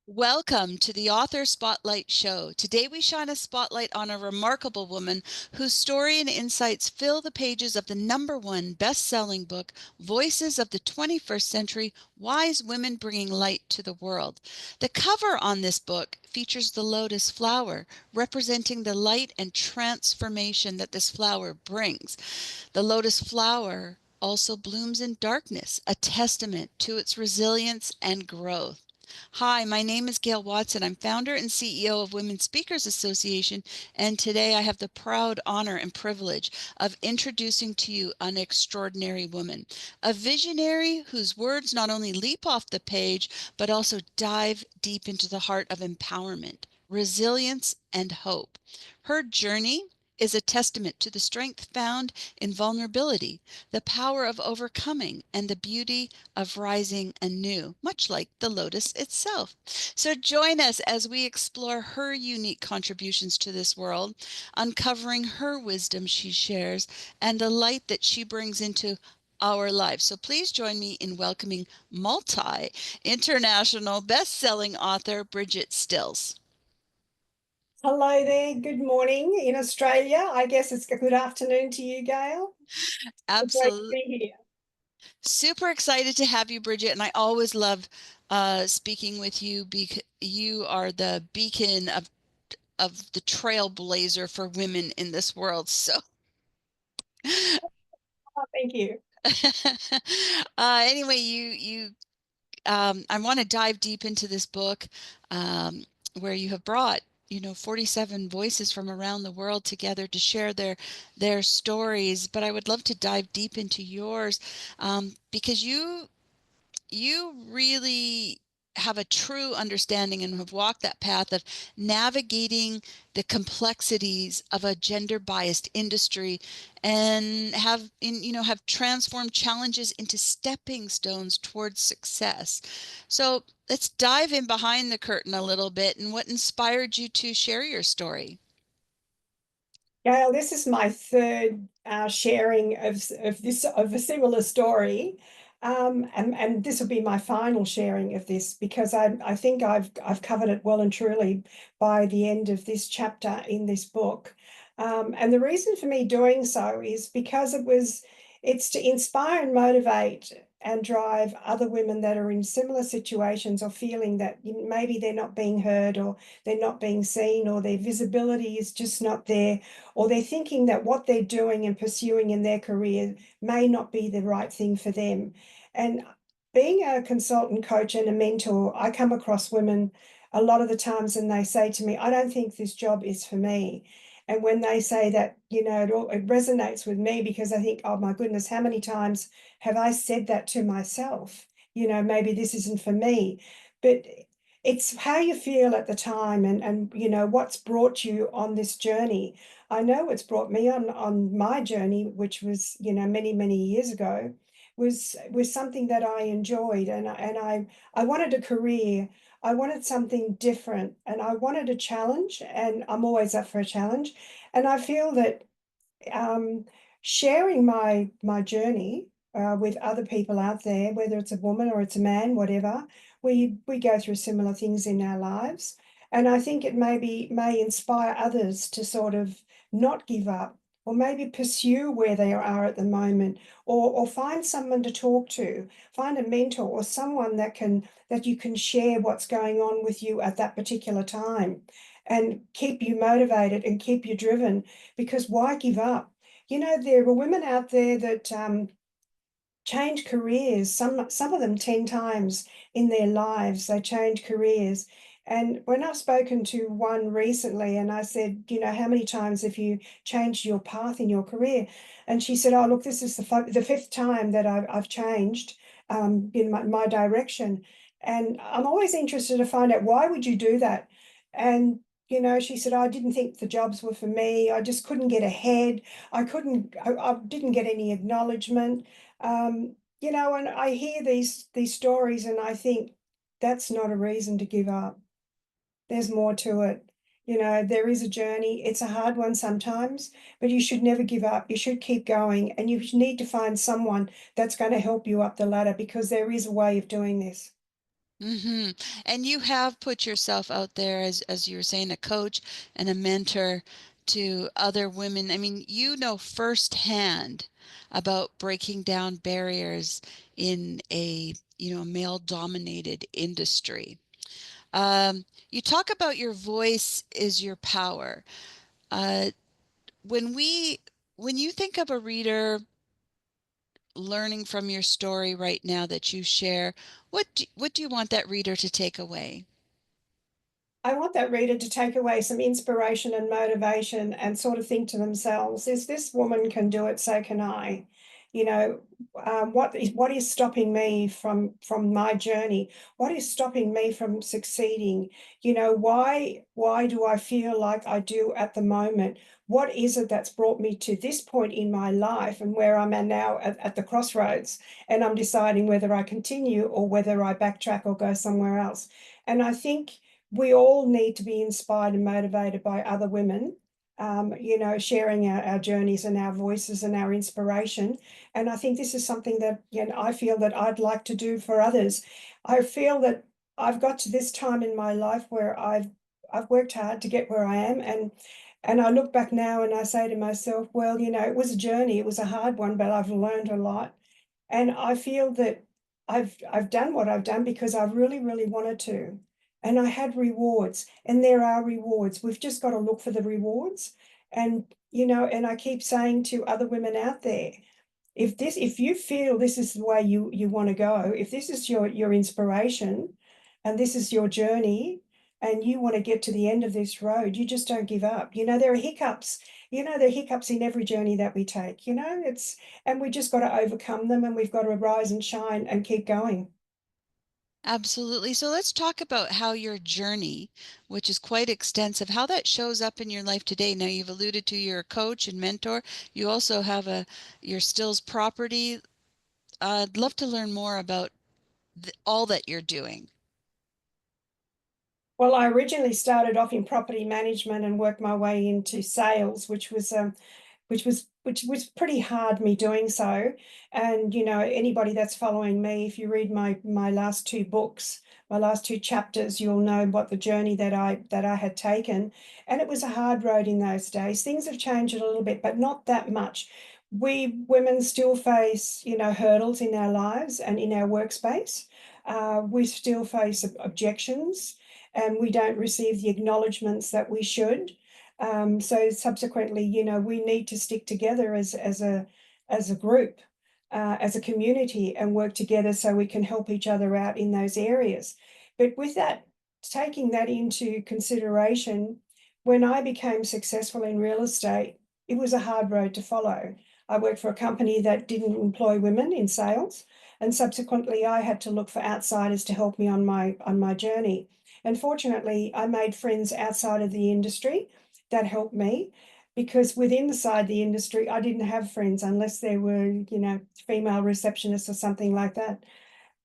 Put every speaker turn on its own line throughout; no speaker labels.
Welcome to the Author Spotlight Show. Today we shine a spotlight on a remarkable woman whose story and insights fill the pages of the #1 best-selling book, Voices of the 21st Century: Wise Women Bringing Light to the World. The cover on this book features the lotus flower, representing the light and transformation that this flower brings. The lotus flower also blooms in darkness, a testament to its resilience and growth. Hi, my name is Gail Watson. I'm founder and CEO of Women Speakers Association, and today I have the proud honor and privilege of introducing to you an extraordinary woman, a visionary whose words not only leap off the page, but also dive deep into the heart of empowerment, resilience, and hope. Her journey is a testament to the strength found in vulnerability, the power of overcoming, and the beauty of rising anew, much like the lotus itself. So join us as we explore her unique contributions to this world, uncovering her wisdom she shares and the light that she brings into our lives. So please join me in welcoming multi-international best-selling author Bridget Stills.
Hello there. Good morning in Australia. I guess it's a good afternoon to you, Gail. It's great to
Absolutely.
be here.
Super excited to have you, Bridget, and I always love speaking with you because you are the beacon of the trailblazer for women in this world. So
Oh, thank you.
anyway, I want to dive deep into this book, um, where you have brought 47 voices from around the world together to share their stories. But I would love to dive deep into yours, because you really have a true understanding and have walked that path of navigating the complexities of a gender biased industry and have transformed challenges into stepping stones towards success. So let's dive in behind the curtain a little bit and what inspired you to share your story.
Gail, this is my third sharing of a similar story, and this will be my final sharing of this because I think I've covered it well and truly by the end of this chapter in this book, and the reason for me doing so is because it's to inspire and motivate and drive other women that are in similar situations or feeling that maybe they're not being heard or they're not being seen or their visibility is just not there, or they're thinking that what they're doing and pursuing in their career may not be the right thing for them. And being a consultant, coach, and a mentor, I come across women a lot of the times and they say to me, I don't think this job is for me. And when they say that, it resonates with me because I think, oh my goodness, how many times have I said that to myself? Maybe this isn't for me. But it's how you feel at the time and what's brought you on this journey. I know what's brought me on my journey, which was many many years ago, was something that I enjoyed, and I wanted a career. I wanted something different, and I wanted a challenge, and I'm always up for a challenge. And I feel that um, sharing my journey with other people out there, whether it's a woman or it's a man, whatever, we go through similar things in our lives, and I think it may inspire others to sort of not give up, or maybe pursue where they are at the moment, or find someone to talk to, find a mentor or someone that you can share what's going on with you at that particular time, and keep you motivated and keep you driven, because why give up? There are women out there that change careers, some of them 10 times in their lives, they change careers. And when I've spoken to one recently and I said, how many times have you changed your path in your career? And she said, oh, look, this is the fifth time that I've changed in my direction. And I'm always interested to find out, why would you do that? And she said, I didn't think the jobs were for me. I just couldn't get ahead. I didn't get any acknowledgement. And I hear these stories and I think that's not a reason to give up. There's more to it. There is a journey. It's a hard one sometimes, but you should never give up. You should keep going, and you need to find someone that's going to help you up the ladder, because there is a way of doing this.
Mm-hmm. And you have put yourself out there as you were saying, a coach and a mentor to other women. I mean, you know firsthand about breaking down barriers in a, male-dominated industry. You talk about your voice is your power. Uh, when we, when you think of a reader learning from your story right now that you share, what do you want that reader to take away?
I want that reader to take away some inspiration and motivation and sort of think to themselves, if this woman can do it, so can I. You know, what is stopping me from my journey? What is stopping me from succeeding? You know, why do I feel like I do at the moment? What is it that's brought me to this point in my life and where I'm at now at the crossroads? And I'm deciding whether I continue or whether I backtrack or go somewhere else. And I think we all need to be inspired and motivated by other women, sharing our journeys and our voices and our inspiration. And I think this is something that, I feel that I'd like to do for others. I feel that I've got to this time in my life where I've worked hard to get where I am, and I look back now and I say to myself, well, it was a journey, it was a hard one, but I've learned a lot. And I feel that I've done what I've done because I really, really wanted to. And I had rewards, and there are rewards. We've just got to look for the rewards. And I keep saying to other women out there, if you feel this is the way you want to go, if this is your inspiration and this is your journey and you want to get to the end of this road, you just don't give up. There are hiccups. There are hiccups in every journey that we take. And we just got to overcome them, and we've got to rise and shine and keep going.
Absolutely. So let's talk about how your journey, which is quite extensive, how that shows up in your life today. Now, you've alluded to your coach and mentor. You also have your Stills property. I'd love to learn more about all that you're doing.
Well, I originally started off in property management and worked my way into sales, which was pretty hard me doing so. And anybody that's following me, if you read my last two books, my last two chapters, you'll know what the journey that I had taken. And it was a hard road in those days. Things have changed a little bit, but not that much. We women still face, hurdles in our lives and in our workspace. We still face objections, and we don't receive the acknowledgements that we should. So subsequently, we need to stick together as a group, as a community, and work together so we can help each other out in those areas. But with that, taking that into consideration, when I became successful in real estate, it was a hard road to follow. I worked for a company that didn't employ women in sales, and subsequently I had to look for outsiders to help me on my journey. And fortunately, I made friends outside of the industry that helped me, because within the industry, I didn't have friends unless there were, female receptionists or something like that.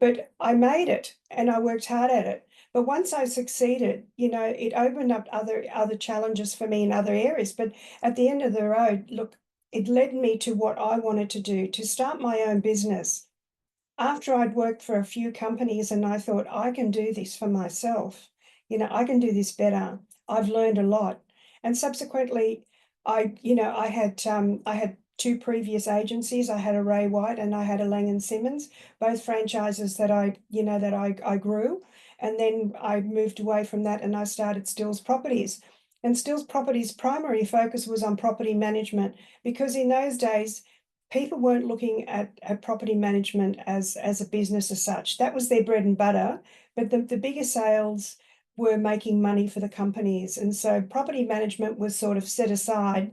But I made it and I worked hard at it. But once I succeeded, it opened up other challenges for me in other areas. But at the end of the road, look, it led me to what I wanted to do, to start my own business after I'd worked for a few companies, and I thought, I can do this for myself. I can do this better. I've learned a lot. And subsequently, I had two previous agencies. I had a Ray White and I had a Lang and Simmons, both franchises that I grew. And then I moved away from that and I started Stills Properties. And Stills Properties' primary focus was on property management, because in those days, people weren't looking at property management as a business as such. That was their bread and butter, but the bigger sales were making money for the companies. And so property management was sort of set aside,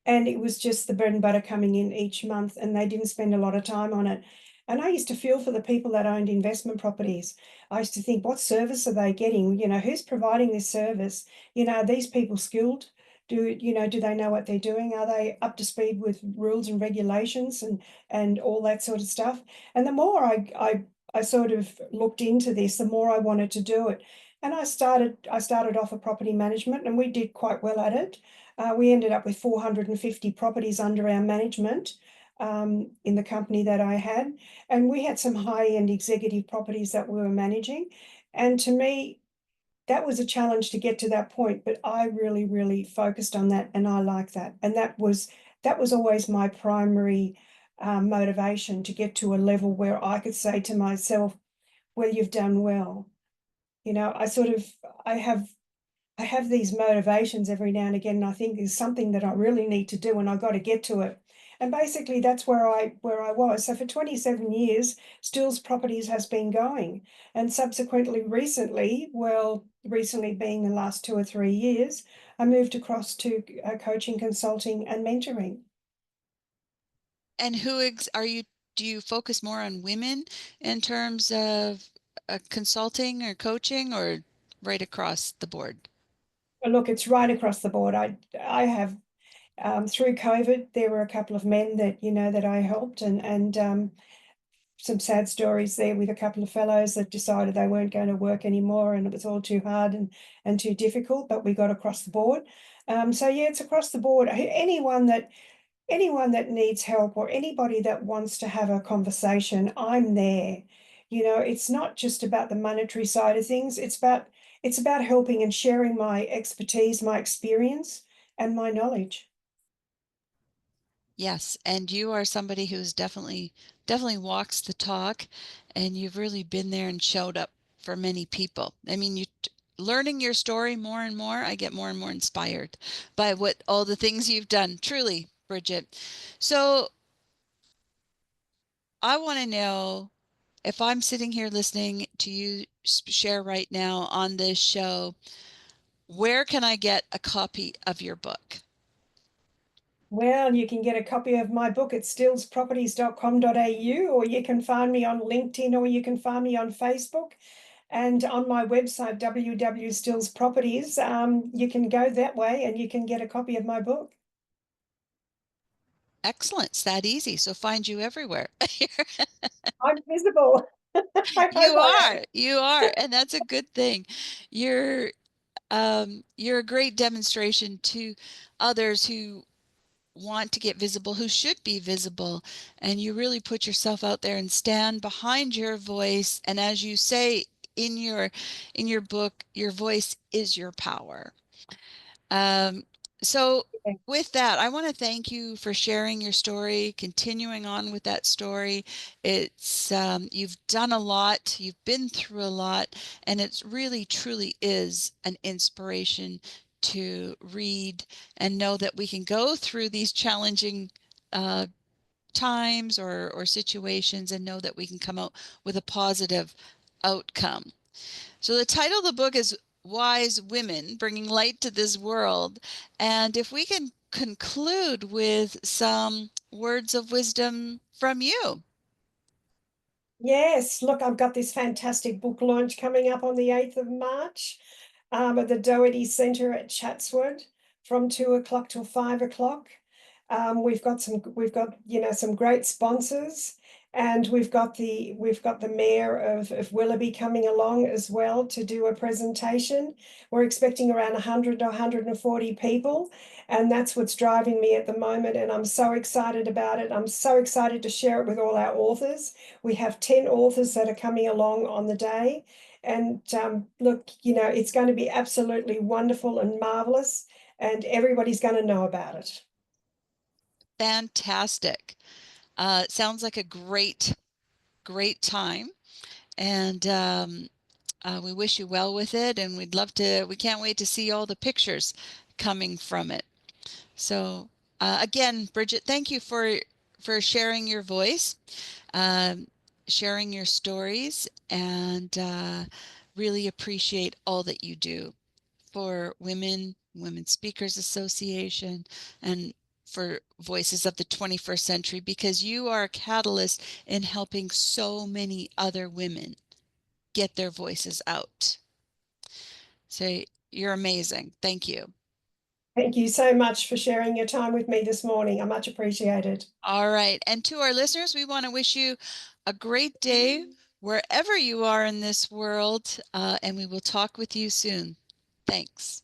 and it was just the bread and butter coming in each month, and they didn't spend a lot of time on it. And I used to feel for the people that owned investment properties. I used to think, what service are they getting? Who's providing this service? Are these people skilled? Do they know what they're doing? Are they up to speed with rules and regulations and all that sort of stuff? And the more I sort of looked into this, the more I wanted to do it. And I started off a property management, and we did quite well at it. We ended up with 450 properties under our management. in the company that I had, and we had some high-end executive properties that we were managing. And to me, that was a challenge to get to that point, but I really, really focused on that, and I like that. And that was always my primary motivation, to get to a level where I could say to myself, "Well, you've done well." You know, I have I have these motivations every now and again, and I think there's something that I really need to do, and I got to get to it. And basically, that's where I was. So for 27 years, Stills Properties has been going, and subsequently, recently being the last 2 or 3 years, I moved across to coaching, consulting, and mentoring.
And are you, do you focus more on women in terms of consulting or coaching, or right across the board?
Look, it's right across the board. I have through COVID, there were a couple of men that that I helped, and some sad stories there with a couple of fellows that decided they weren't going to work anymore, and it was all too hard and too difficult. But we got across the board. So yeah, it's across the board. Anyone that needs help, or anybody that wants to have a conversation, I'm there. You know, it's not just about the monetary side of things. It's about helping and sharing my expertise, my experience, and my knowledge.
Yes, and you are somebody who's definitely walks the talk, and you've really been there and showed up for many people. I mean, learning your story more and more, I get more and more inspired by what all the things you've done, truly, Bridget. So I want to know, if I'm sitting here listening to you share right now on this show, where can I get a copy of your book?
Well, you can get a copy of my book at stillsproperties.com.au, or you can find me on LinkedIn, or you can find me on Facebook. And on my website, www.stillsproperties, you can go that way and you can get a copy of my book.
Excellent. It's that easy. So find you everywhere.
I'm visible. I
You
hope I am.
are. You are. And that's a good thing. You're you're a great demonstration to others who want to get visible, who should be visible, and you really put yourself out there and stand behind your voice. And as you say in your book, your voice is your power. Um, so with that, I want to thank you for sharing your story, continuing on with that story. It's you've done a lot, you've been through a lot, and it's really truly is an inspiration to read and know that we can go through these challenging uh, times or situations and know that we can come out with a positive outcome. So the title of the book is Wise Women Bringing Light to This World. And if we can conclude with some words of wisdom from you.
Yes, look, I've got this fantastic book launch coming up on the 8th of March, at the Doherty Centre at Chatswood, from 2 o'clock till 5 o'clock. We've got some great sponsors, and we've got the mayor of Willoughby coming along as well to do a presentation. We're expecting around 100 to 140 people, and that's what's driving me at the moment. And I'm so excited about it. I'm so excited to share it with all our authors. We have 10 authors that are coming along on the day. And look, it's going to be absolutely wonderful and marvelous, and everybody's going to know about it.
Fantastic. It sounds like a great time. And we wish you well with it. And we can't wait to see all the pictures coming from it. So again, Bridget, thank you for sharing your voice, um, sharing your stories, and really appreciate all that you do for Women Speakers Association, and for Voices of the 21st Century, because you are a catalyst in helping so many other women get their voices out. So you're amazing. Thank you.
Thank you so much for sharing your time with me this morning. I much appreciate it.
All right. And to our listeners, we want to wish you a great day wherever you are in this world, and we will talk with you soon. Thanks.